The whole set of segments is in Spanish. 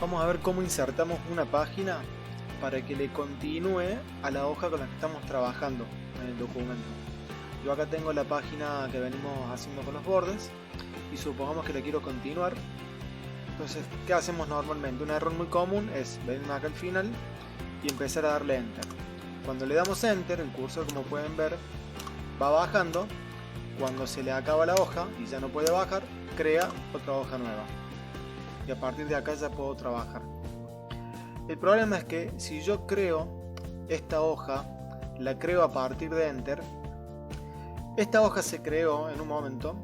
Vamos a ver cómo insertamos una página para que le continúe a la hoja con la que estamos trabajando en el documento. Yo acá tengo la página que venimos haciendo con los bordes y supongamos que le quiero continuar. Entonces, ¿qué hacemos normalmente? Un error muy común es venir acá al final y empezar a darle Enter. Cuando le damos Enter, el cursor, como pueden ver, va bajando. Cuando se le acaba la hoja y ya no puede bajar, crea otra hoja nueva. Y a partir de acá ya puedo trabajar. El problema es que si yo creo esta hoja, la creo a partir de Enter, esta hoja se creó en un momento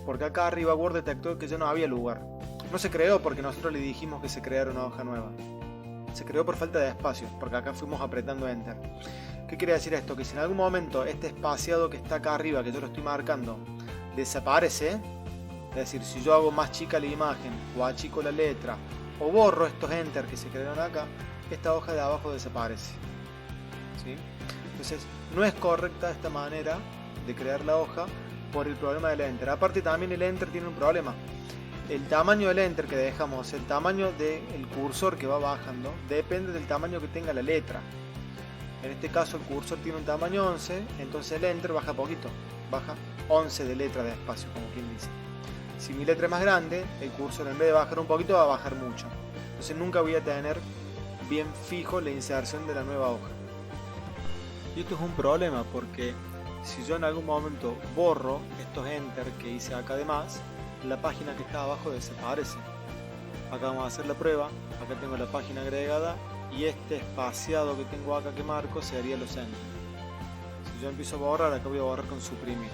porque acá arriba Word detectó que ya no había lugar. No se creó porque nosotros le dijimos que se creara una hoja nueva. Se creó por falta de espacio, porque acá fuimos apretando Enter. ¿Qué quiere decir esto? Que si en algún momento este espaciado que está acá arriba, que yo lo estoy marcando, desaparece, es decir, si yo hago más chica la imagen, o achico la letra, o borro estos Enter que se crearon acá, esta hoja de abajo desaparece. ¿Sí? Entonces, no es correcta esta manera de crear la hoja por el problema del Enter. Aparte también el Enter tiene un problema. El tamaño del Enter que dejamos, el tamaño del cursor que va bajando, depende del tamaño que tenga la letra. En este caso el cursor tiene un tamaño 11, entonces el Enter baja poquito, baja 11 de letra de espacio, como quien dice. Si mi letra es más grande, el cursor en vez de bajar un poquito va a bajar mucho. Entonces nunca voy a tener bien fijo la inserción de la nueva hoja. Y esto es un problema porque si yo en algún momento borro estos Enter que hice acá además, la página que está abajo desaparece. Acá vamos a hacer la prueba. Acá tengo la página agregada y este espaciado que tengo acá que marco sería los Enter. Si yo empiezo a borrar, acá voy a borrar con suprimir.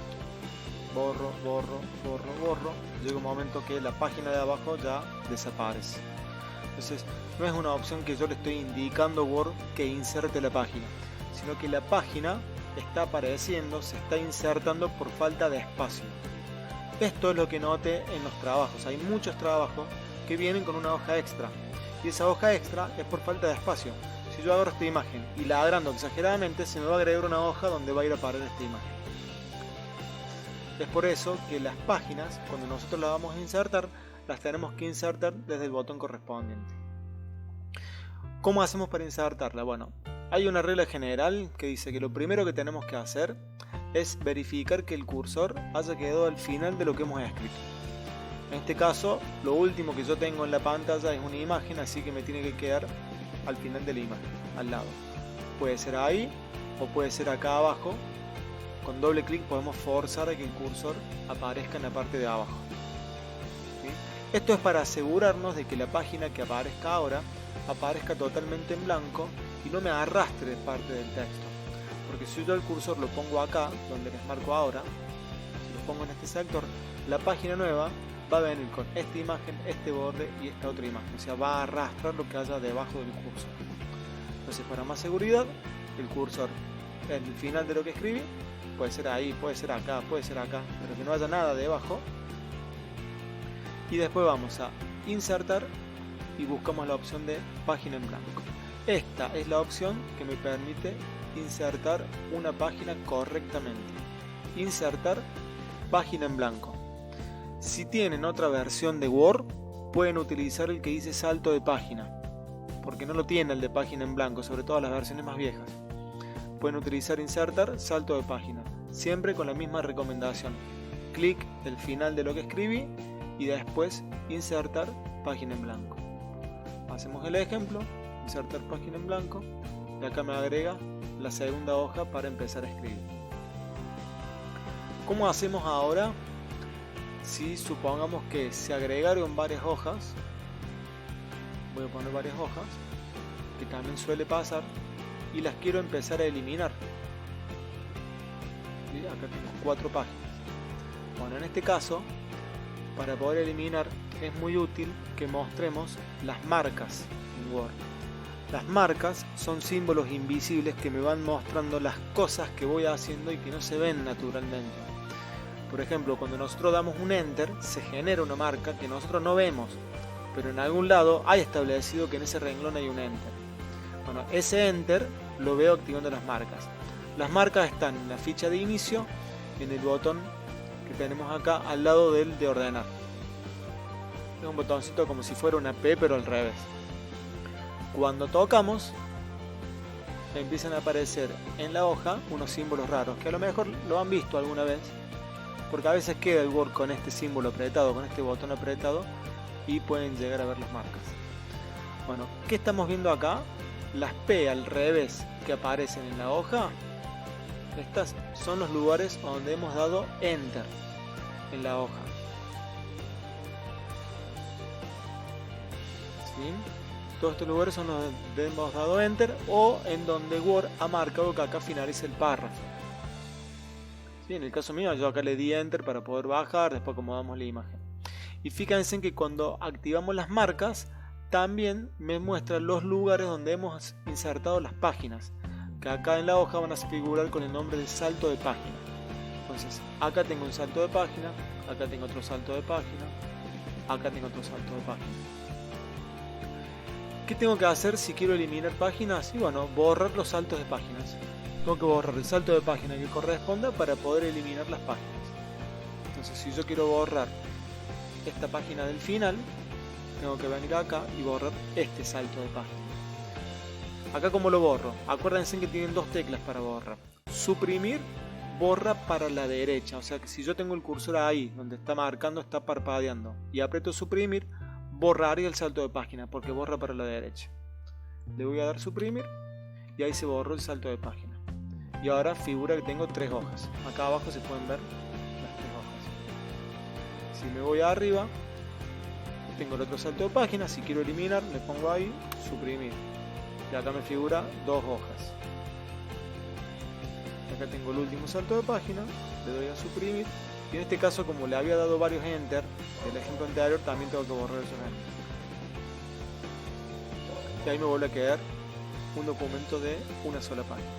Borro, borro, borro, borro. Llega un momento que la página de abajo ya desaparece. Entonces no es una opción que yo le estoy indicando a Word que inserte la página, sino que la página está apareciendo, se está insertando por falta de espacio. Esto es lo que noté en los trabajos. Hay muchos trabajos que vienen con una hoja extra. Y esa hoja extra es por falta de espacio. Si yo agarro esta imagen y la agrando exageradamente, se me va a agregar una hoja donde va a ir a parar esta imagen. Es por eso que las páginas, cuando nosotros las vamos a insertar, las tenemos que insertar desde el botón correspondiente. ¿Cómo hacemos para insertarla? Bueno, hay una regla general que dice que lo primero que tenemos que hacer es verificar que el cursor haya quedado al final de lo que hemos escrito. En este caso, lo último que yo tengo en la pantalla es una imagen, así que me tiene que quedar al final de la imagen, al lado. Puede ser ahí o puede ser acá abajo. Con doble clic podemos forzar a que el cursor aparezca en la parte de abajo. ¿Sí? Esto es para asegurarnos de que la página que aparezca ahora aparezca totalmente en blanco y no me arrastre parte del texto. Porque si yo el cursor lo pongo acá, donde les marco ahora, si lo pongo en este sector, la página nueva va a venir con esta imagen, este borde y esta otra imagen. O sea, va a arrastrar lo que haya debajo del cursor. Entonces, para más seguridad, el cursor en el final de lo que escribí, puede ser ahí, puede ser acá, pero que no haya nada debajo. Y después vamos a insertar y buscamos la opción de página en blanco. Esta es la opción que me permite insertar una página correctamente. Insertar página en blanco. Si tienen otra versión de Word, pueden utilizar el que dice salto de página, porque no lo tiene el de página en blanco, sobre todo las versiones más viejas. Pueden utilizar insertar salto de página, siempre con la misma recomendación. Clic el final de lo que escribí y después insertar página en blanco. Hacemos el ejemplo, insertar página en blanco, y acá me agrega la segunda hoja para empezar a escribir. ¿Cómo hacemos ahora si supongamos que se agregaron varias hojas? Voy a poner varias hojas, que también suele pasar, y las quiero empezar a eliminar. ¿Sí? Acá tengo 4 páginas. Bueno, en este caso, para poder eliminar, es muy útil que mostremos las marcas en Word. Las marcas son símbolos invisibles que me van mostrando las cosas que voy haciendo y que no se ven naturalmente. Por ejemplo, cuando nosotros damos un Enter, se genera una marca que nosotros no vemos, pero en algún lado hay establecido que en ese renglón hay un Enter. Bueno, ese Enter lo veo activando las marcas. Las marcas están en la ficha de inicio, en el botón que tenemos acá al lado del de ordenar. Es un botoncito como si fuera una P, pero al revés. Cuando tocamos, empiezan a aparecer en la hoja unos símbolos raros, que a lo mejor lo han visto alguna vez, porque a veces queda el Word con este símbolo apretado, con este botón apretado, y pueden llegar a ver las marcas. Bueno, ¿qué estamos viendo acá? Las P al revés que aparecen en la hoja, estas son los lugares donde hemos dado Enter en la hoja. ¿Sí? Todos estos lugares son donde hemos dado Enter o en donde Word ha marcado que acá finaliza el párrafo. ¿Sí? En el caso mío, yo acá le di Enter para poder bajar, después acomodamos la imagen. Y fíjense en que cuando activamos las marcas, también me muestra los lugares donde hemos insertado las páginas, que acá en la hoja van a figurar con el nombre de salto de página. Entonces, acá tengo un salto de página, acá tengo otro salto de página, acá tengo otro salto de página. ¿Qué tengo que hacer si quiero eliminar páginas? Y bueno, borrar los saltos de páginas. Tengo que borrar el salto de página que corresponda para poder eliminar las páginas. Entonces, si yo quiero borrar esta página del final, tengo que venir acá y borrar este salto de página. Acá, ¿cómo lo borro? Acuérdense que tienen dos teclas para borrar. Suprimir, borra para la derecha. O sea que si yo tengo el cursor ahí, donde está marcando, está parpadeando, y aprieto suprimir, borraría el salto de página, porque borra para la derecha. Le voy a dar suprimir, y ahí se borró el salto de página. Y ahora figura que tengo 3 hojas. Acá abajo se pueden ver las 3 hojas. Si me voy arriba, tengo el otro salto de página. Si quiero eliminar, le pongo ahí, suprimir. Y acá me figura 2 hojas. Acá tengo el último salto de página, le doy a suprimir. Y en este caso, como le había dado varios Enter, el ejemplo anterior, también tengo que borrar esos Enter. Y ahí me vuelve a quedar un documento de una sola página.